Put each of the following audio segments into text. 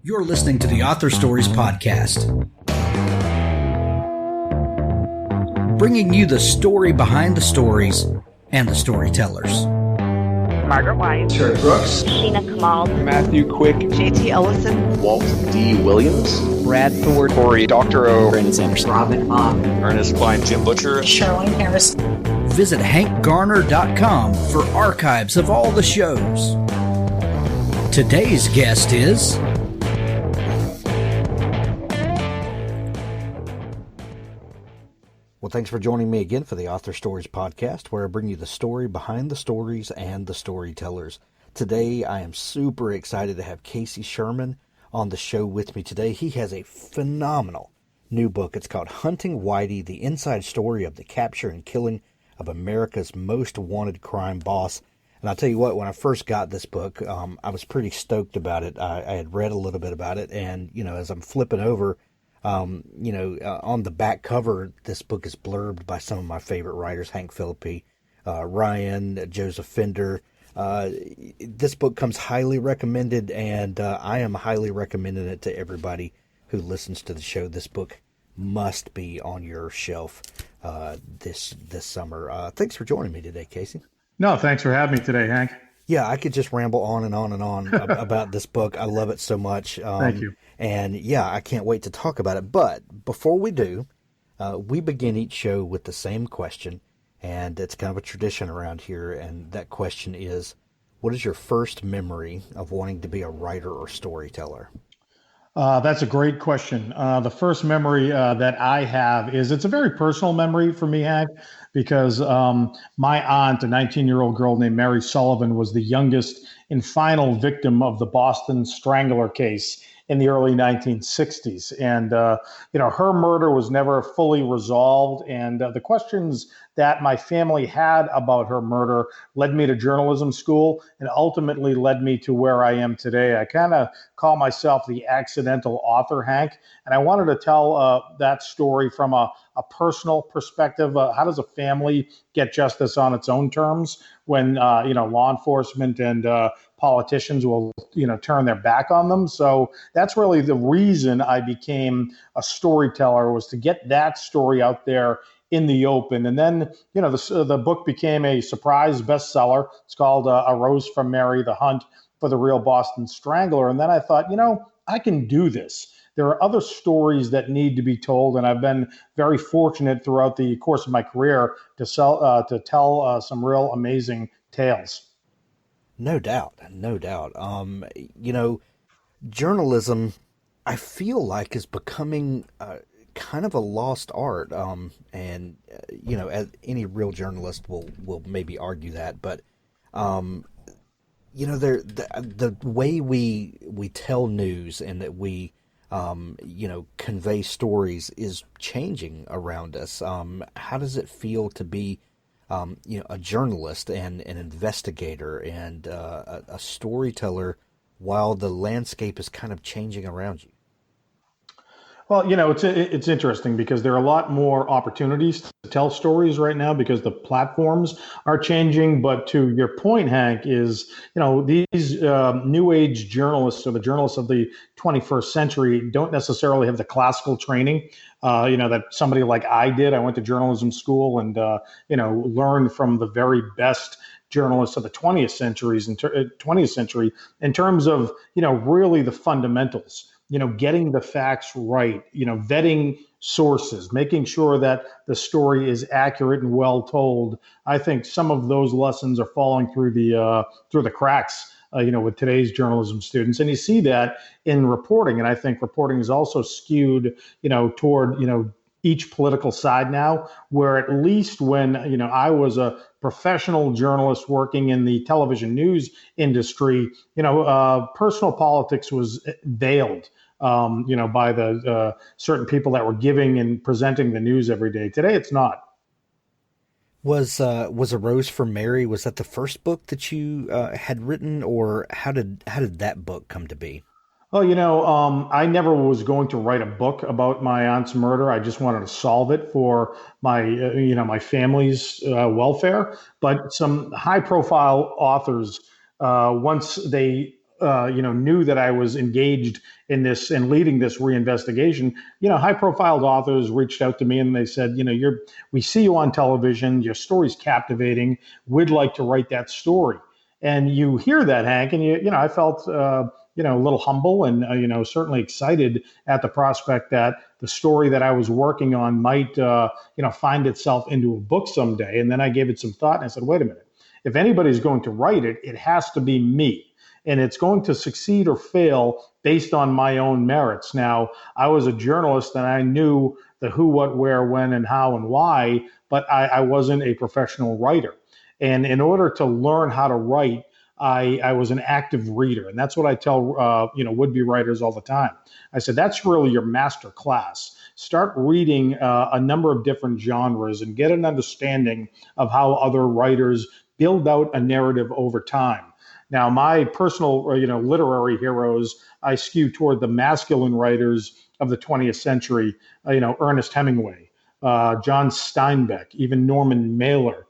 You're listening to the Author Stories Podcast, bringing you the story behind the stories and the storytellers. Margaret White, Terry Brooks, Sheena Kamal, Matthew Quick, JT Ellison, Walt D. Williams, Brad Thor, Corey, Dr. O, Brandon Sanderson, Robin Mom, Ernest Klein, Tim Butcher, Sherwin Harris. Visit hankgarner.com for archives of all the shows. Today's guest is Well, thanks for joining me again for the Author Stories Podcast, where I bring you the story behind the stories and the storytellers. Today, I am super excited to have Casey Sherman on the show with me today. He has a phenomenal new book. It's called Hunting Whitey, the inside story of the capture and killing of America's most wanted crime boss. And I'll tell you what, when I first got this book, I was pretty stoked about it. I had read a little bit about it, and, as I'm flipping over, on the back cover, this book is blurbed by some of my favorite writers, Hank Phillippe, Ryan, Joseph Fender. This book comes highly recommended, and I am highly recommending it to everybody who listens to the show. This book must be on your shelf this summer. Thanks for joining me today, Casey. No, thanks for having me today, Hank. Yeah, I could just ramble on and on and on about this book. I love it so much. Thank you. And yeah, I can't wait to talk about it. But before we do, we begin each show with the same question, and it's kind of a tradition around here. And that question is, what is your first memory of wanting to be a writer or storyteller? That's a great question. The first memory that I have is, it's a very personal memory for me, Hank, because my aunt, a 19-year-old girl named Mary Sullivan, was the youngest and final victim of the Boston Strangler case in the early 1960s. And, her murder was never fully resolved. And the questions that my family had about her murder led me to journalism school and ultimately led me to where I am today. I kind of call myself the accidental author, Hank. And I wanted to tell that story from a personal perspective. How does a family get justice on its own terms when, law enforcement and politicians will, turn their back on them? So that's really the reason I became a storyteller, was to get that story out there in the open. And then, the book became a surprise bestseller. It's called A Rose from Mary, The Hunt for the Real Boston Strangler. And then I thought, I can do this. There are other stories that need to be told, and I've been very fortunate throughout the course of my career to tell some real amazing tales. No doubt. Journalism, I feel like, is becoming kind of a lost art. As any real journalist will maybe argue that, but the way we tell news and that we convey stories is changing around us. How does it feel to be a journalist and an investigator and a storyteller while the landscape is kind of changing around you? Well, it's interesting because there are a lot more opportunities to tell stories right now because the platforms are changing. But to your point, Hank, is, these new age journalists, or the journalists of the 21st century, don't necessarily have the classical training, that somebody like I did. I went to journalism school and, learned from the very best journalists of the 20th century in terms of, really the fundamentals. Getting the facts right, vetting sources, making sure that the story is accurate and well told. I think some of those lessons are falling through the cracks, with today's journalism students. And you see that in reporting. And I think reporting is also skewed, toward, each political side now, where at least when, I was a professional journalist working in the television news industry, personal politics was veiled, by the certain people that were giving and presenting the news every day. Today, it's not. Was A Rose for Mary, was that the first book that you had written, or how did that book come to be? Well, I never was going to write a book about my aunt's murder. I just wanted to solve it for my, my family's welfare. But some high-profile authors, once they knew that I was engaged in this and leading this reinvestigation, high-profile authors reached out to me and they said, we see you on television, your story's captivating. We'd like to write that story. And you hear that, Hank, and I felt, a little humble and, certainly excited at the prospect that the story that I was working on might, find itself into a book someday. And then I gave it some thought and I said, wait a minute, if anybody's going to write it, it has to be me. And it's going to succeed or fail based on my own merits. Now, I was a journalist and I knew the who, what, where, when, and how, and why, but I wasn't a professional writer. And in order to learn how to write, I was an active reader. And that's what I tell, would-be writers all the time. I said, that's really your master class. Start reading a number of different genres and get an understanding of how other writers build out a narrative over time. Now, my personal, literary heroes, I skew toward the masculine writers of the 20th century, Ernest Hemingway, John Steinbeck, even Norman Mailer,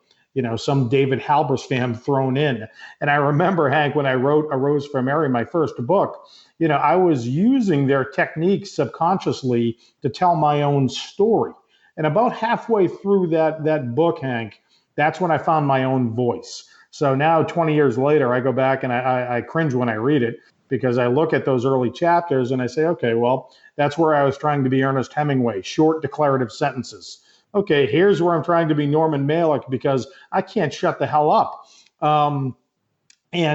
some David Halberstam thrown in. And I remember, Hank, when I wrote A Rose for Mary, my first book, I was using their techniques subconsciously to tell my own story. And about halfway through that book, Hank, that's when I found my own voice. So now, 20 years later, I go back and I cringe when I read it because I look at those early chapters and I say, okay, well, that's where I was trying to be Ernest Hemingway, short declarative sentences. Okay, here's where I'm trying to be Norman Mailer because I can't shut the hell up. And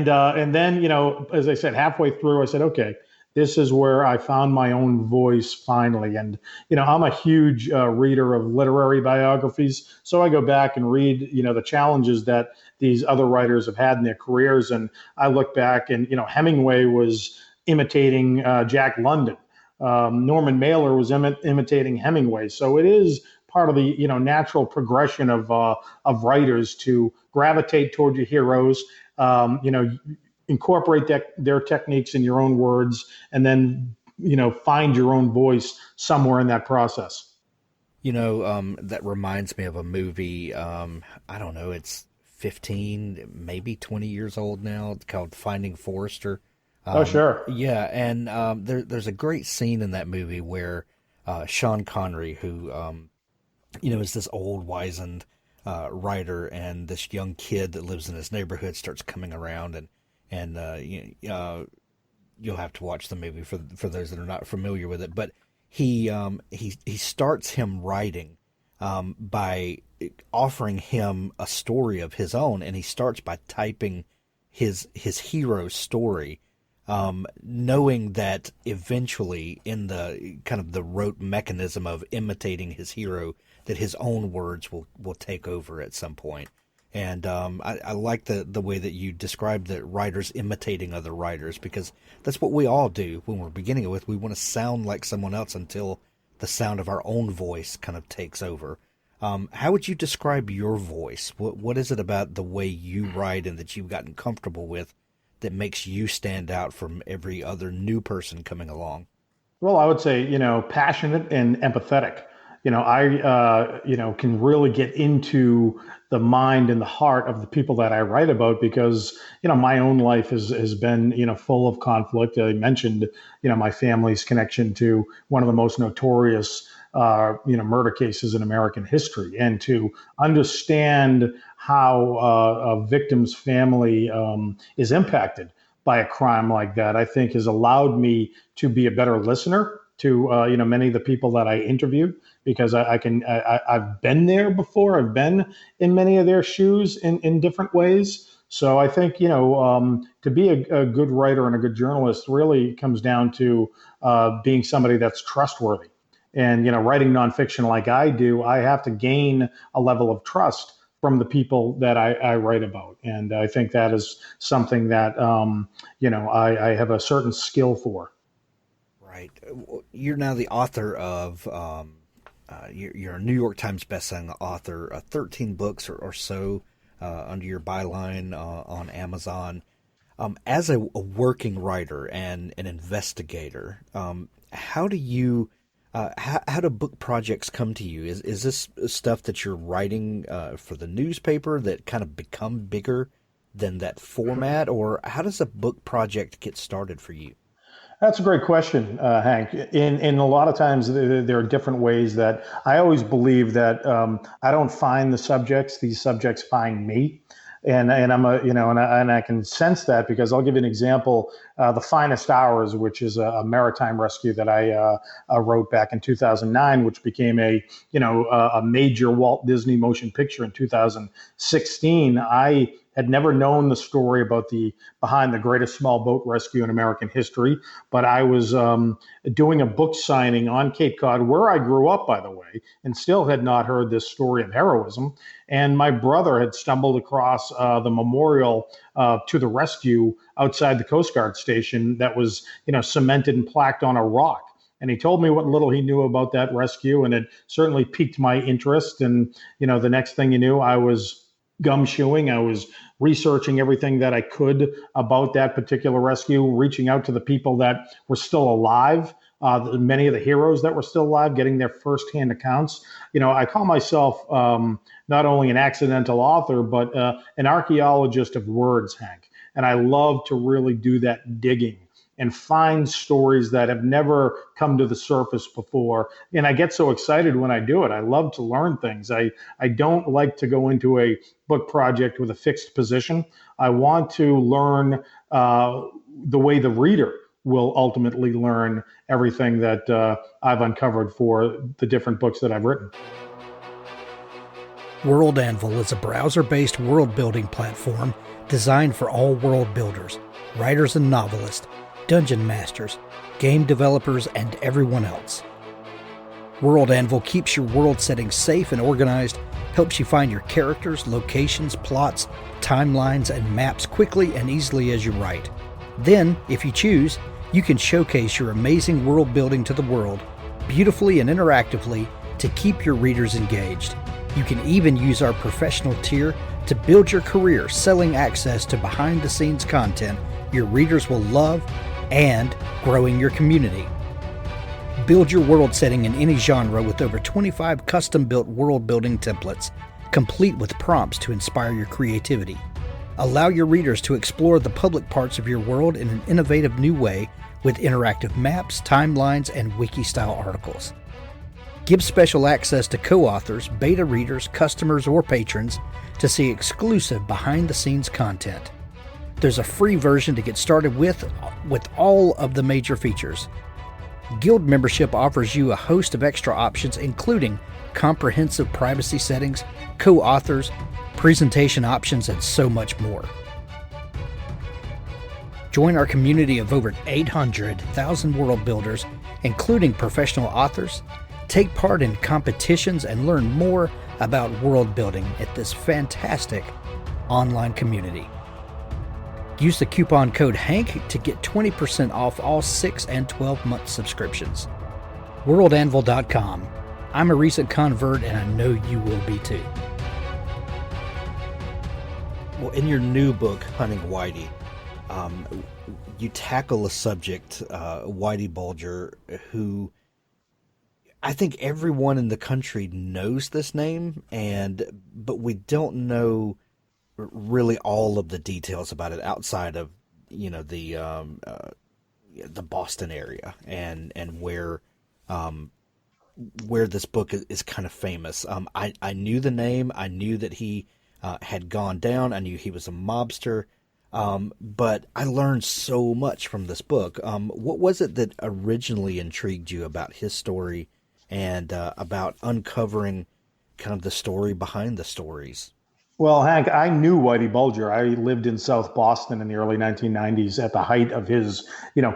then, as I said, halfway through, I said, okay, this is where I found my own voice finally. And, I'm a huge reader of literary biographies. So I go back and read, the challenges that these other writers have had in their careers. And I look back and, Hemingway was imitating Jack London. Norman Mailer was imitating Hemingway. So it is part of the, natural progression of writers to gravitate toward your heroes, incorporate their techniques in your own words, and then, find your own voice somewhere in that process. That reminds me of a movie. I don't know, it's 15, maybe 20 years old now. It's called Finding Forrester. Oh, sure. Yeah, and there's a great scene in that movie where Sean Connery, who, is this old, wizened writer, and this young kid that lives in his neighborhood starts coming around, and you'll have to watch the movie for those that are not familiar with it. But he starts him writing by offering him a story of his own, and he starts by typing his hero's story, knowing that eventually, in the kind of the rote mechanism of imitating his hero, that his own words will take over at some point. And I like the way that you described the writers imitating other writers, because that's what we all do when we're beginning with. We want to sound like someone else until the sound of our own voice kind of takes over. How would you describe your voice? What is it about the way you write and that you've gotten comfortable with that makes you stand out from every other new person coming along? Well, I would say, passionate and empathetic. I can really get into the mind and the heart of the people that I write about because, my own life has been, full of conflict. I mentioned, my family's connection to one of the most notorious, murder cases in American history, and to understand how a victim's family is impacted by a crime like that, I think has allowed me to be a better listener to, many of the people that I interview, because I've been there before. I've been in many of their shoes in different ways. So I think, to be a good writer and a good journalist really comes down to being somebody that's trustworthy. And, writing nonfiction like I do, I have to gain a level of trust from the people that I write about. And I think that is something that, I have a certain skill for. Right. You're now the author of, you're a New York Times bestselling author, 13 books or so under your byline on Amazon. As a working writer and an investigator, how do you, how do book projects come to you? Is this stuff that you're writing for the newspaper that kind of become bigger than that format, or how does a book project get started for you? That's a great question, Hank. In a lot of times there are different ways that I always believe that I don't find the subjects; these subjects find me, and I'm a and I can sense that because I'll give you an example. The Finest Hours, which is a maritime rescue that I wrote back in 2009, which became a major Walt Disney motion picture in 2016. I had never known the story about the behind the greatest small boat rescue in American history, but I was doing a book signing on Cape Cod, where I grew up, by the way, and still had not heard this story of heroism. And my brother had stumbled across the memorial to the rescue outside the Coast Guard station that was, cemented and plaqued on a rock. And he told me what little he knew about that rescue, and it certainly piqued my interest. And, the next thing you knew, I was gumshoeing. I was researching everything that I could about that particular rescue, reaching out to the people that were still alive, many of the heroes that were still alive, getting their firsthand accounts. I call myself not only an accidental author, but an archaeologist of words, Hank. And I love to really do that digging and find stories that have never come to the surface before. And I get so excited when I do it. I love to learn things. I don't like to go into a book project with a fixed position. I want to learn the way the reader will ultimately learn everything that I've uncovered for the different books that I've written. World Anvil is a browser-based world-building platform designed for all world builders, writers and novelists, dungeon masters, game developers, and everyone else. World Anvil keeps your world setting safe and organized, helps you find your characters, locations, plots, timelines, and maps quickly and easily as you write. Then, if you choose, you can showcase your amazing world building to the world, beautifully and interactively, to keep your readers engaged. You can even use our professional tier to build your career selling access to behind-the-scenes content your readers will love and growing your community. Build your world setting in any genre with over 25 custom-built world-building templates, complete with prompts to inspire your creativity. Allow your readers to explore the public parts of your world in an innovative new way with interactive maps, timelines, and wiki-style articles. Give special access to co-authors, beta readers, customers, or patrons to see exclusive behind-the-scenes content. There's a free version to get started with all of the major features. Guild membership offers you a host of extra options, including comprehensive privacy settings, co-authors, presentation options, and so much more. Join our community of over 800,000 world builders, including professional authors. Take part in competitions and learn more about world building at this fantastic online community. Use the coupon code HANK to get 20% off all 6 and 12-month subscriptions. WorldAnvil.com. I'm a recent convert, and I know you will be too. Well, in your new book, Hunting Whitey, you tackle a subject, Whitey Bulger, who I think everyone in the country knows this name, but we don't know really all of the details about it outside of the Boston area and where this book is kind of famous. I knew the name. I knew that he had gone down. I knew he was a mobster. But I learned so much from this book. What was it that originally intrigued you about his story and about uncovering kind of the story behind the stories? Well, Hank, I knew Whitey Bulger. I lived in South Boston in the early 1990s at the height of his,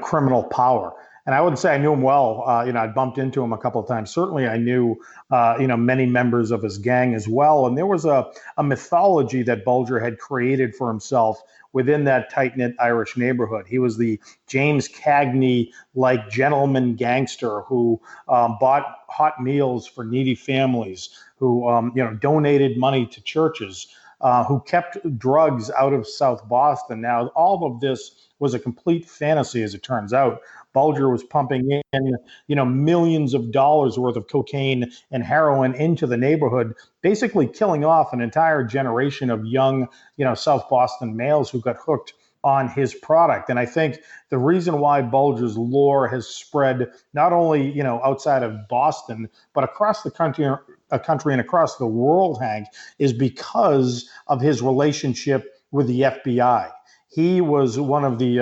criminal power. And I wouldn't say I knew him well. I bumped into him a couple of times. Certainly, I knew, many members of his gang as well. And there was a mythology that Bulger had created for himself within that tight-knit Irish neighborhood. He was the James Cagney-like gentleman gangster who bought hot meals for needy families, who donated money to churches, who kept drugs out of South Boston. Now, all of this was a complete fantasy, as it turns out. Bulger was pumping in, millions of dollars worth of cocaine and heroin into the neighborhood, basically killing off an entire generation of young, South Boston males who got hooked on his product. And I think the reason why Bulger's lore has spread not only, outside of Boston, but across the country and across the world, Hank, is because of his relationship with the FBI. He was one of the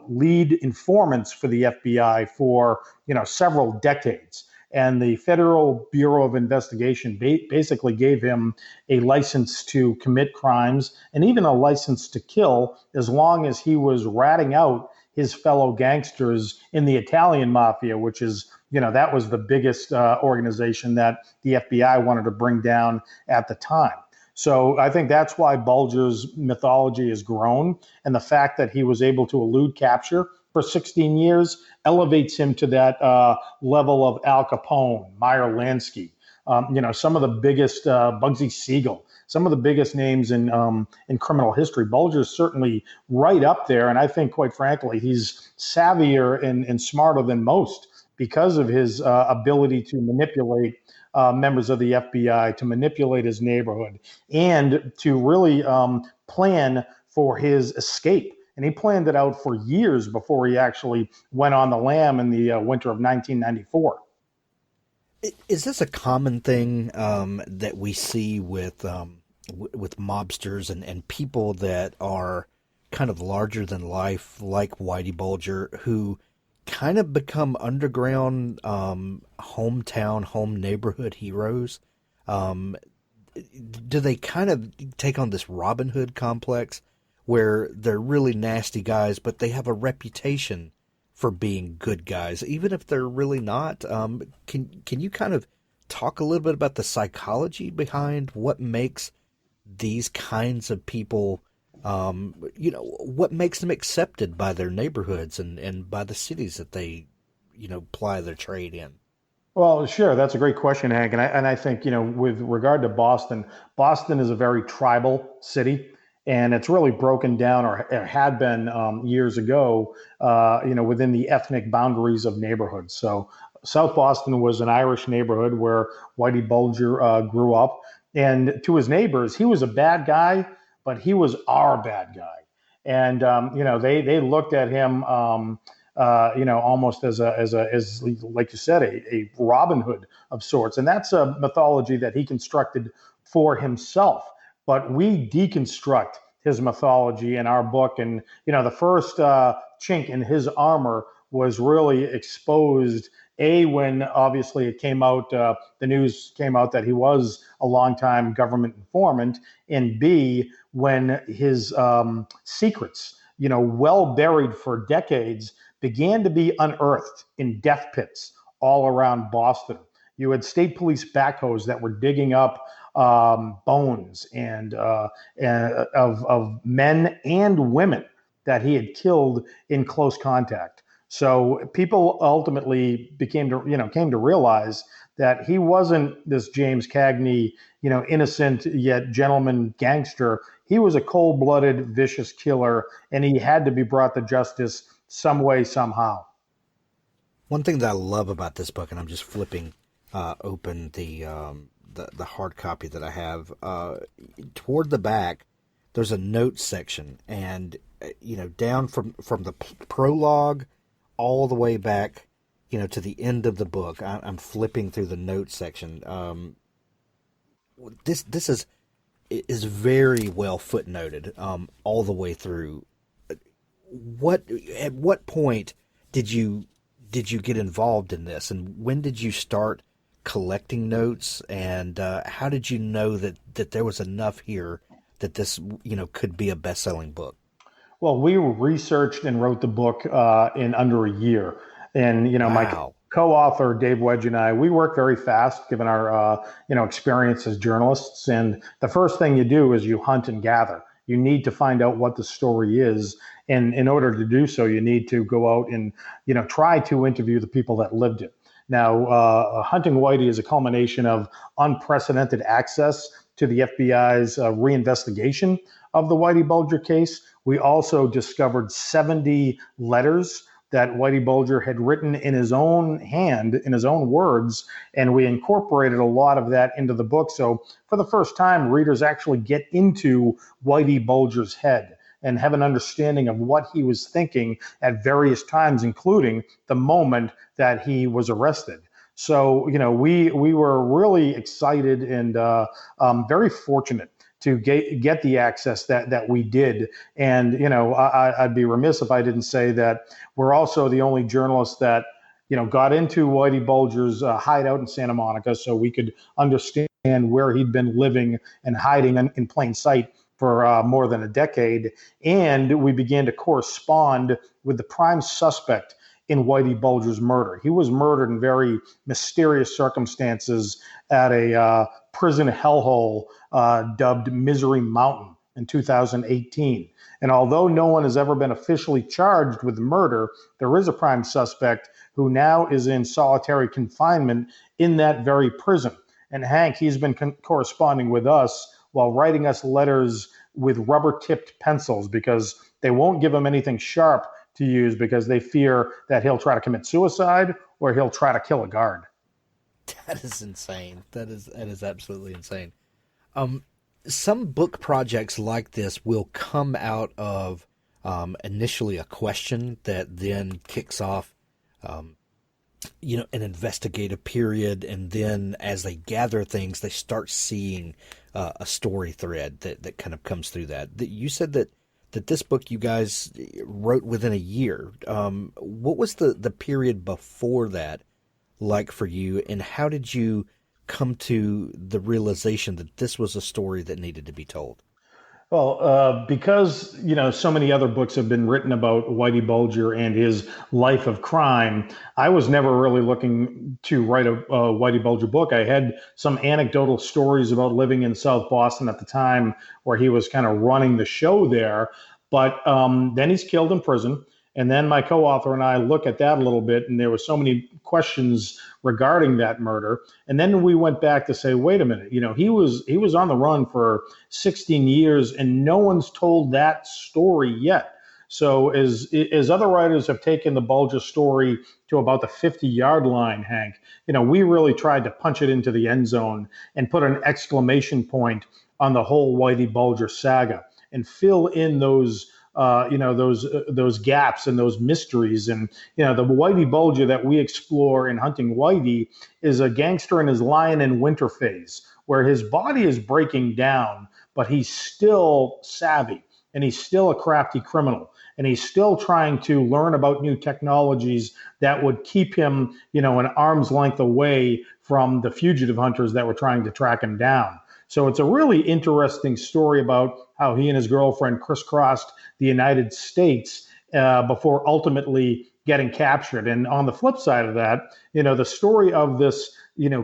lead informants for the FBI for several decades, and the Federal Bureau of Investigation basically gave him a license to commit crimes and even a license to kill, as long as he was ratting out his fellow gangsters in the Italian mafia, which is that was the biggest organization that the FBI wanted to bring down at the time. So I think that's why Bulger's mythology has grown, and the fact that he was able to elude capture for 16 years elevates him to that level of Al Capone, Meyer Lansky, some of the biggest, Bugsy Siegel, some of the biggest names in criminal history. Bulger's certainly right up there, and I think, quite frankly, he's savvier and smarter than most because of his ability to manipulate members of the FBI, to manipulate his neighborhood, and to really plan for his escape. And he planned it out for years before he actually went on the lam in the winter of 1994. Is this a common thing that we see with mobsters and people that are kind of larger than life, like Whitey Bulger, who kind of become underground hometown, home neighborhood heroes? Do they kind of take on this Robin Hood complex where they're really nasty guys, but they have a reputation for being good guys, even if they're really not? Can you kind of talk a little bit about the psychology behind what makes these kinds of people, what makes them accepted by their neighborhoods and by the cities that they, ply their trade in? Well, sure. That's a great question, Hank. And I think, with regard to Boston, Boston is a very tribal city. And it's really broken down, or it had been years ago, within the ethnic boundaries of neighborhoods. So South Boston was an Irish neighborhood where Whitey Bulger grew up. And to his neighbors, he was a bad guy, but he was our bad guy. And, they looked at him, almost as like you said, a Robin Hood of sorts. And that's a mythology that he constructed for himself. But we deconstruct his mythology in our book. And, the first chink in his armor was really exposed, when obviously it came out, the news came out that he was a longtime government informant, and B, when his secrets, well buried for decades, began to be unearthed in death pits all around Boston. You had state police backhoes that were digging up bones and of men and women that he had killed in close contact. So people ultimately came to realize that he wasn't this James Cagney, innocent yet gentleman gangster. He was a cold-blooded, vicious killer, and he had to be brought to justice some way, somehow. One thing that I love about this book, and I'm just flipping open the hard copy that I have, toward the back, there's a notes section, and down from the prologue all the way back, to the end of the book, I'm flipping through the notes section. This is very well footnoted, all the way through. At what point did you get involved in this, and when did you start collecting notes, and how did you know that there was enough here that this could be a best-selling book? Well, we researched and wrote the book in under a year, and Wow. my co-author Dave Wedge and I, we work very fast given our experience as journalists. And the first thing you do is you hunt and gather. You need to find out what the story is, and in order to do so, you need to go out and try to interview the people that lived it. Now, Hunting Whitey is a culmination of unprecedented access to the FBI's reinvestigation of the Whitey Bulger case. We also discovered 70 letters that Whitey Bulger had written in his own hand, in his own words, and we incorporated a lot of that into the book. So for the first time, readers actually get into Whitey Bulger's head and have an understanding of what he was thinking at various times, including the moment that he was arrested. So, we were really excited and very fortunate to get the access that we did. And, I'd be remiss if I didn't say that we're also the only journalists that, got into Whitey Bulger's hideout in Santa Monica so we could understand where he'd been living and hiding in plain sight for more than a decade. And we began to correspond with the prime suspect in Whitey Bulger's murder. He was murdered in very mysterious circumstances at a prison hellhole dubbed Misery Mountain in 2018. And although no one has ever been officially charged with the murder, there is a prime suspect who now is in solitary confinement in that very prison. And Hank, he's been corresponding with us while writing us letters with rubber-tipped pencils because they won't give him anything sharp to use because they fear that he'll try to commit suicide or he'll try to kill a guard. That is insane. That is absolutely insane. Some book projects like this will come out of initially a question that then kicks off an investigative period, and then as they gather things, they start seeing a story thread that kind of comes through that. You said that this book you guys wrote within a year. What was the period before that like for you, and how did you come to the realization that this was a story that needed to be told? Well, because, so many other books have been written about Whitey Bulger and his life of crime, I was never really looking to write a Whitey Bulger book. I had some anecdotal stories about living in South Boston at the time where he was kind of running the show there. But then he's killed in prison. And then my co-author and I look at that a little bit, and there were so many questions regarding that murder. And then we went back to say, wait a minute, he was on the run for 16 years, and no one's told that story yet. So as other writers have taken the Bulger story to about the 50-yard line, Hank, we really tried to punch it into the end zone and put an exclamation point on the whole Whitey Bulger saga and fill in those gaps and those mysteries. And, the Whitey Bulger that we explore in Hunting Whitey is a gangster in his lion in winter phase, where his body is breaking down, but he's still savvy and he's still a crafty criminal. And he's still trying to learn about new technologies that would keep him, an arm's length away from the fugitive hunters that were trying to track him down. So it's a really interesting story about how he and his girlfriend crisscrossed the United States before ultimately getting captured. And on the flip side of that, the story of this,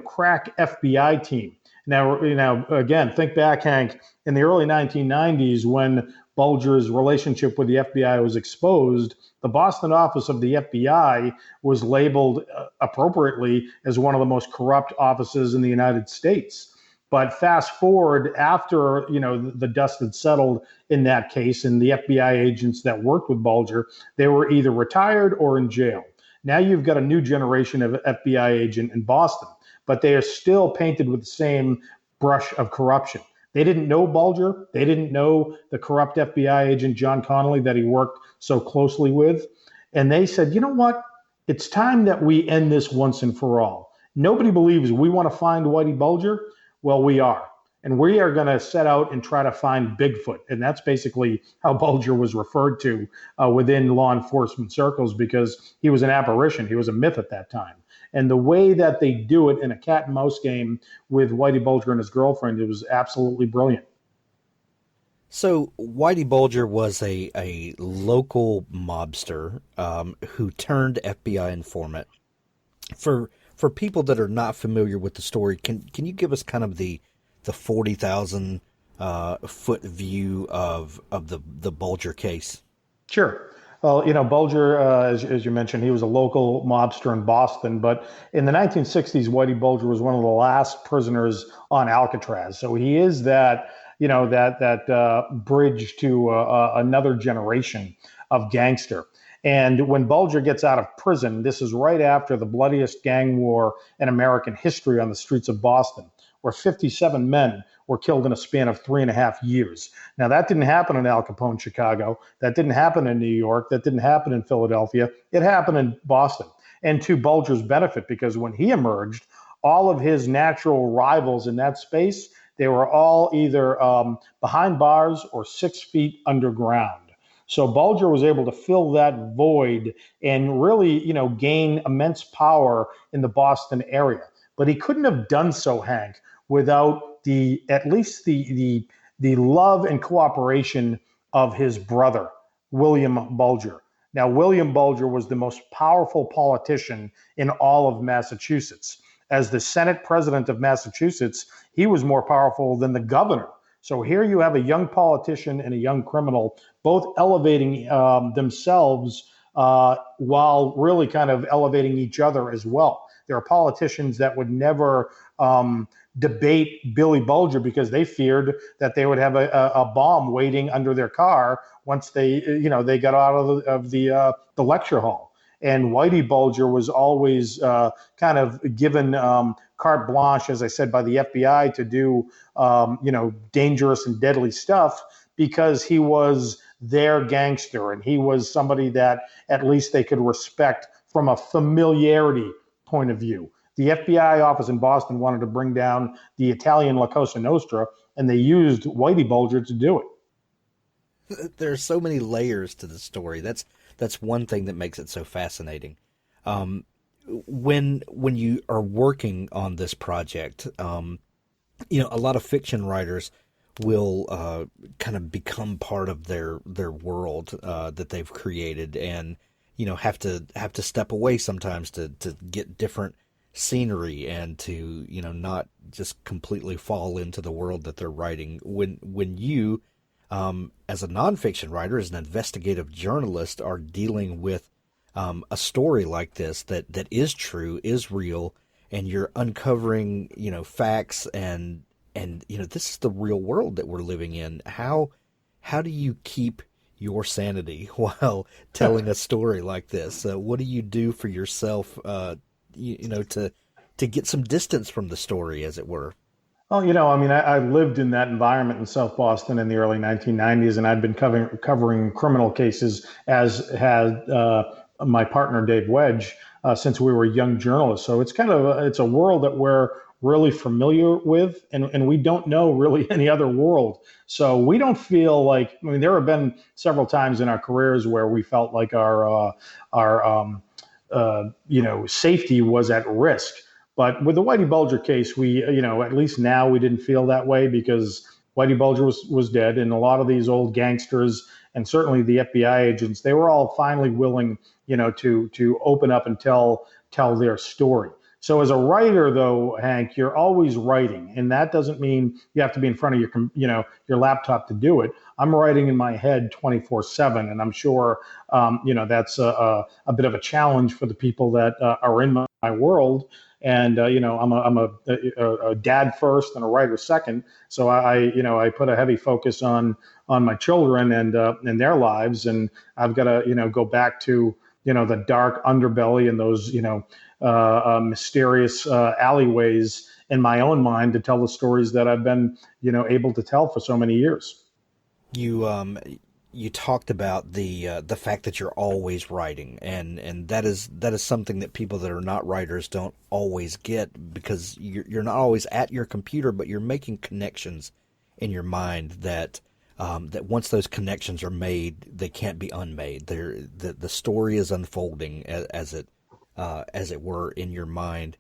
crack FBI team. Now, again, think back, Hank, in the early 1990s when Bulger's relationship with the FBI was exposed, the Boston office of the FBI was labeled appropriately as one of the most corrupt offices in the United States. But fast forward after, the dust had settled in that case, and the FBI agents that worked with Bulger, they were either retired or in jail. Now you've got a new generation of FBI agent in Boston, but they are still painted with the same brush of corruption. They didn't know Bulger. They didn't know the corrupt FBI agent, John Connolly, that he worked so closely with. And they said, you know what? It's time that we end this once and for all. Nobody believes we want to find Whitey Bulger. Well, we are. And we are going to set out and try to find Bigfoot. And that's basically how Bulger was referred to within law enforcement circles, because he was an apparition. He was a myth at that time. And the way that they do it in a cat and mouse game with Whitey Bulger and his girlfriend, it was absolutely brilliant. So Whitey Bulger was a local mobster who turned FBI informant. For people that are not familiar with the story, can you give us kind of the 40,000 foot view of the Bulger case? Sure. Well, Bulger, as you mentioned, he was a local mobster in Boston. But in the 1960s, Whitey Bulger was one of the last prisoners on Alcatraz. So he is that, that bridge to another generation of gangster. And when Bulger gets out of prison, this is right after the bloodiest gang war in American history on the streets of Boston, where 57 men were killed in a span of 3.5 years. Now, that didn't happen in Al Capone, Chicago. That didn't happen in New York. That didn't happen in Philadelphia. It happened in Boston. And to Bulger's benefit, because when he emerged, all of his natural rivals in that space, they were all either behind bars or 6 feet underground. So Bulger was able to fill that void and really, gain immense power in the Boston area. But he couldn't have done so, Hank, without at least the love and cooperation of his brother, William Bulger. Now, William Bulger was the most powerful politician in all of Massachusetts. As the Senate president of Massachusetts, he was more powerful than the governor. So here you have a young politician and a young criminal, both elevating themselves while really kind of elevating each other as well. There are politicians that would never debate Billy Bulger because they feared that they would have a bomb waiting under their car once they got out of the lecture hall. And Whitey Bulger was always kind of given carte blanche, as I said, by the FBI to do dangerous and deadly stuff because he was their gangster and he was somebody that at least they could respect from a familiarity point of view. The FBI office in Boston wanted to bring down the Italian La Cosa Nostra, and they used Whitey Bulger to do it. There are so many layers to the story. That's one thing that makes it so fascinating. When you are working on this project, a lot of fiction writers will kind of become part of their world that they've created, and have to step away sometimes to get different scenery and to not just completely fall into the world that they're writing. When you as a nonfiction writer, as an investigative journalist, are dealing with a story like this that is true, is real, and you're uncovering facts and this is the real world that we're living in. How do you keep your sanity while telling a story like this? What do you do for yourself to get some distance from the story, as it were? Well, I lived in that environment in South Boston in the early 1990s, and I'd been covering criminal cases, as had my partner, Dave Wedge, since we were young journalists. So it's a world that we're really familiar with, and we don't know really any other world. So we don't feel like, there have been several times in our careers where we felt like our safety was at risk. But with the Whitey Bulger case, we, at least now we didn't feel that way because Whitey Bulger was dead. And a lot of these old gangsters and certainly the FBI agents, they were all finally willing, to open up and tell their story. So as a writer, though, Hank, you're always writing. And that doesn't mean you have to be in front of your laptop to do it. I'm writing in my head 24/7. And I'm sure, that's a bit of a challenge for the people that are in my world. And I'm a dad first and a writer second, so I put a heavy focus on my children and their lives, and I've got to go back to the dark underbelly and those mysterious alleyways in my own mind to tell the stories that I've been able to tell for so many years. You talked about the fact that you're always writing, and that is something that people that are not writers don't always get, because you're not always at your computer, but you're making connections in your mind that once those connections are made, they can't be unmade. The story is unfolding as it were in your mind.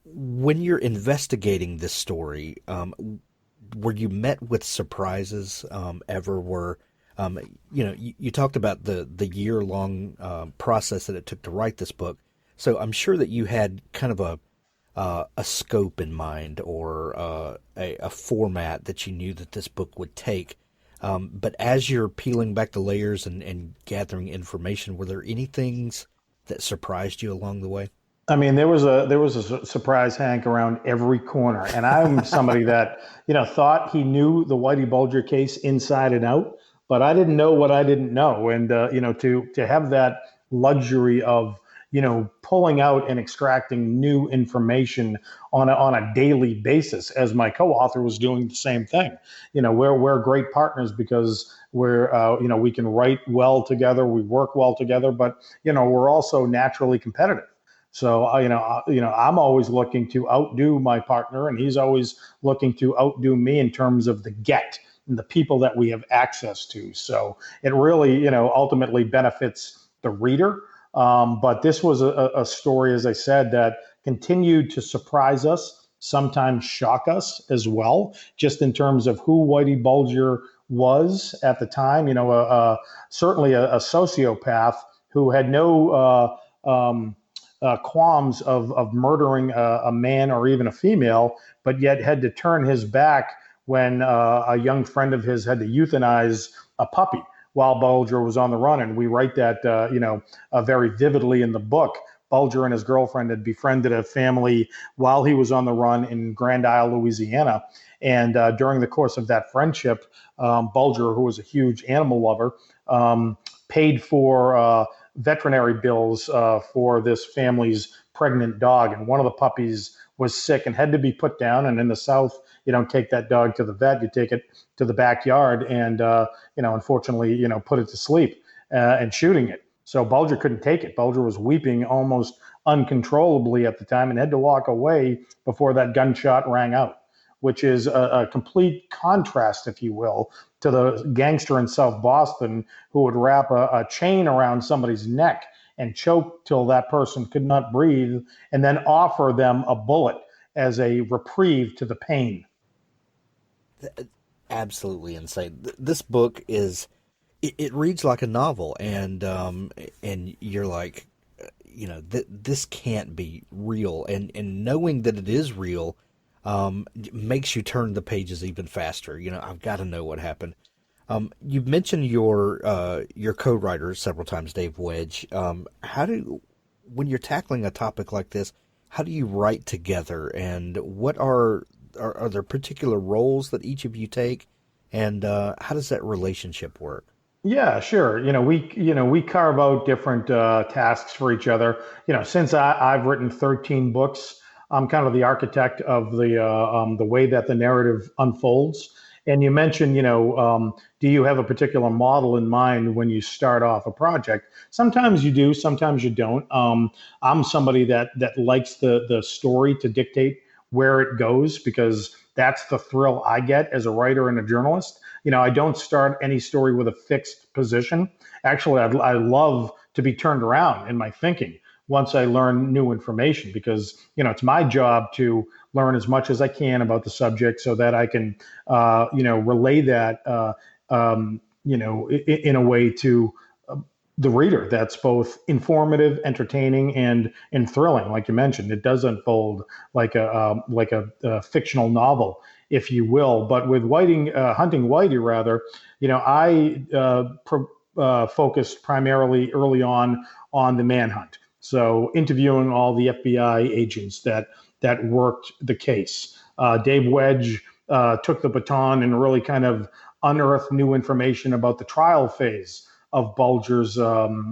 When you're investigating this story, were you met with surprises ever? You talked about the year-long process that it took to write this book. So I'm sure that you had kind of a scope in mind, or a format that you knew that this book would take. But as you're peeling back the layers and gathering information, were there any things that surprised you along the way? I mean, there was a surprise Hank around every corner, and I'm somebody that thought he knew the Whitey Bulger case inside and out, but I didn't know what I didn't know, and to have that luxury of pulling out and extracting new information on a daily basis, as my co-author was doing the same thing. We're great partners because we can write well together, we work well together, but we're also naturally competitive. So I'm always looking to outdo my partner, and he's always looking to outdo me in terms of the get and the people that we have access to. So it really, ultimately benefits the reader. But this was a story, as I said, that continued to surprise us, sometimes shock us as well, just in terms of who Whitey Bulger was at the time. Certainly a sociopath who had no qualms of murdering a man or even a female, but yet had to turn his back when a young friend of his had to euthanize a puppy while Bulger was on the run. And we write that, very vividly in the book. Bulger and his girlfriend had befriended a family while he was on the run in Grand Isle, Louisiana. And during the course of that friendship, Bulger, who was a huge animal lover, paid for veterinary bills for this family's pregnant dog. And one of the puppies was sick and had to be put down. And in the South, you don't take that dog to the vet, you take it to the backyard and, unfortunately, put it to sleep and shooting it. So Bulger couldn't take it. Bulger was weeping almost uncontrollably at the time and had to walk away before that gunshot rang out, which is a complete contrast, if you will, to the gangster in South Boston who would wrap a chain around somebody's neck and choke till that person could not breathe and then offer them a bullet as a reprieve to the pain. Absolutely insane. This book is, it reads like a novel, and you're like, this can't be real. And knowing that it is real makes you turn the pages even faster. I've got to know what happened. You've mentioned your co-writer several times, Dave Wedge. When you're tackling a topic like this, how do you write together, and what are there particular roles that each of you take, and how does that relationship work? Yeah, sure. We carve out different tasks for each other. Since I've written 13 books, I'm kind of the architect of the way that the narrative unfolds. And you mentioned, do you have a particular model in mind when you start off a project? Sometimes you do, sometimes you don't. I'm somebody that likes the story to dictate where it goes, because that's the thrill I get as a writer and a journalist. I don't start any story with a fixed position. Actually, I love to be turned around in my thinking once I learn new information, because it's my job to learn as much as I can about the subject so that I can relay that in a way to the reader that's both informative, entertaining, and thrilling. Like you mentioned, it does unfold like a fictional novel, if you will. But with Hunting Whitey, rather, I focused primarily early on the manhunt. So interviewing all the FBI agents that worked the case. Dave Wedge took the baton and really kind of unearthed new information about the trial phase of Bulger's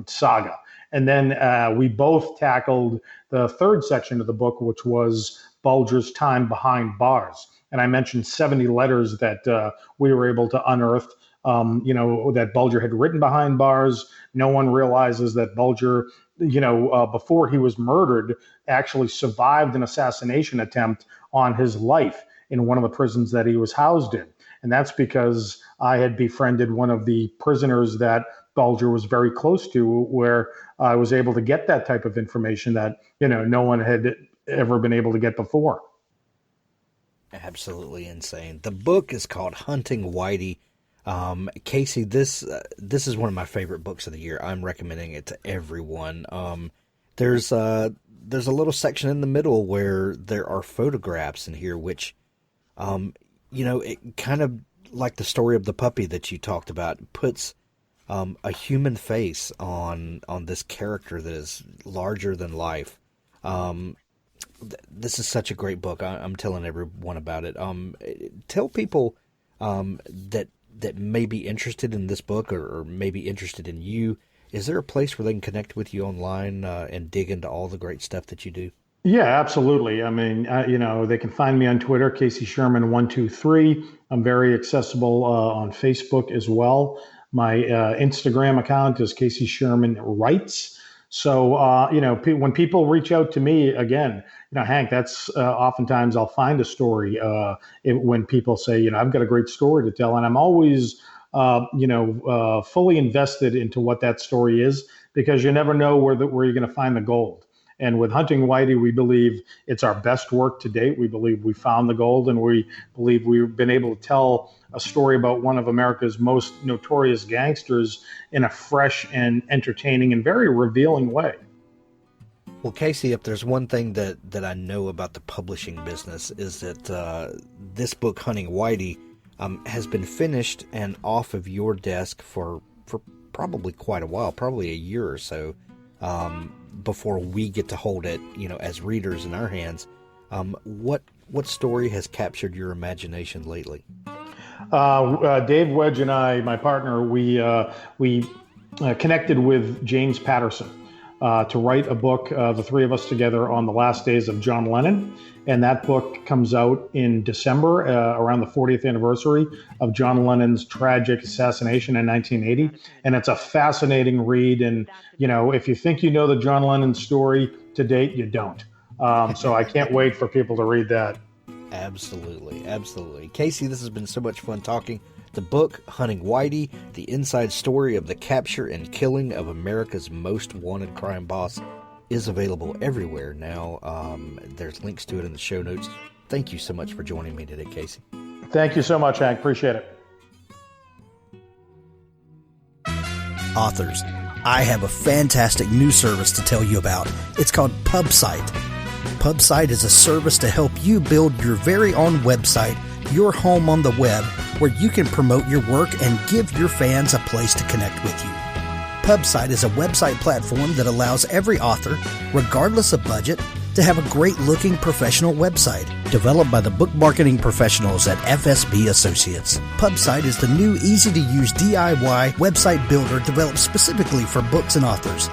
saga. And then we both tackled the third section of the book, which was Bulger's time behind bars. And I mentioned 70 letters that we were able to unearth, that Bulger had written behind bars. No one realizes that Bulger, before he was murdered, actually survived an assassination attempt on his life in one of the prisons that he was housed in. And that's because I had befriended one of the prisoners that Bulger was very close to, where I was able to get that type of information that, no one had ever been able to get before. Absolutely insane. The book is called Hunting Whitey. Casey, this is one of my favorite books of the year. I'm recommending it to everyone. There's a little section in the middle where there are photographs in here, which, it kind of like the story of the puppy that you talked about, puts a human face on this character that is larger than life. This is such a great book. I'm telling everyone about it. Tell people that may be interested in this book or may be interested in you. Is there a place where they can connect with you online and dig into all the great stuff that you do? Yeah, absolutely. I mean, they can find me on Twitter, Casey Sherman 123. I'm very accessible on Facebook as well. My Instagram account is Casey Sherman Writes. So, when people reach out to me, again, Hank, that's oftentimes I'll find a story when people say, I've got a great story to tell. And I'm always, fully invested into what that story is, because you never know where you're going to find the gold. And with Hunting Whitey, we believe it's our best work to date. We believe we found the gold, and we believe we've been able to tell a story about one of America's most notorious gangsters in a fresh and entertaining and very revealing way. Well, Casey, if there's one thing that I know about the publishing business is that this book, Hunting Whitey, has been finished and off of your desk for probably quite a while, probably a year or so, before we get to hold it, as readers in our hands. What story has captured your imagination lately? Dave Wedge and I, my partner, we connected with James Patterson to write a book, the three of us together, on the last days of John Lennon. And that book comes out in December, around the 40th anniversary of John Lennon's tragic assassination in 1980. And it's a fascinating read. And, if you think you know the John Lennon story to date, you don't. So I can't wait for people to read that. Absolutely. Absolutely. Casey, this has been so much fun talking. The book, Hunting Whitey, the inside story of the capture and killing of America's most wanted crime boss, is available everywhere now. There's links to it in the show notes. Thank you so much for joining me today, Casey. Thank you so much, Hank. Appreciate it. Authors, I have a fantastic new service to tell you about. It's called PubSite. PubSite is a service to help you build your very own website, your home on the web, where you can promote your work and give your fans a place to connect with you. PubSite is a website platform that allows every author, regardless of budget, to have a great-looking professional website developed by the book marketing professionals at FSB Associates. PubSite is the new, easy-to-use DIY website builder developed specifically for books and authors.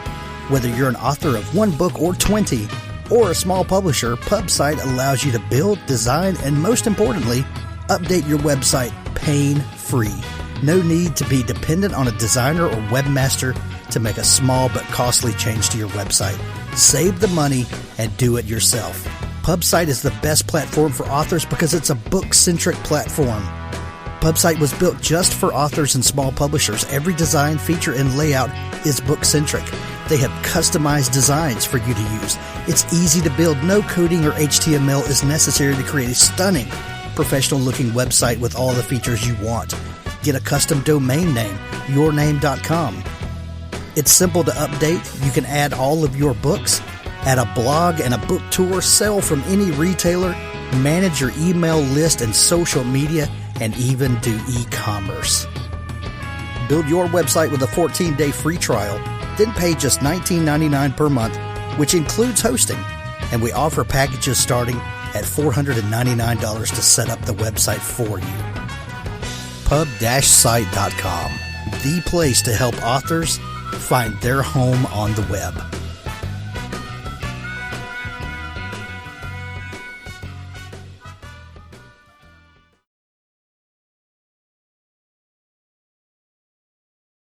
Whether you're an author of one book or 20, or a small publisher, PubSite allows you to build, design, and most importantly, update your website pain-free. No need to be dependent on a designer or webmaster to make a small but costly change to your website. Save the money and do it yourself. PubSite is the best platform for authors because it's a book-centric platform. PubSite was built just for authors and small publishers. Every design, feature, and layout is book-centric. They have customized designs for you to use. It's easy to build. No coding or HTML is necessary to create a stunning, professional-looking website with all the features you want. Get a custom domain name, yourname.com. It's simple to update. You can add all of your books, add a blog and a book tour, sell from any retailer, manage your email list and social media, and even do e-commerce. Build your website with a 14-day free trial, then pay just $19.99 per month, which includes hosting. And we offer packages starting at $499 to set up the website for you. Pub-site.com, the place to help authors find their home on the web.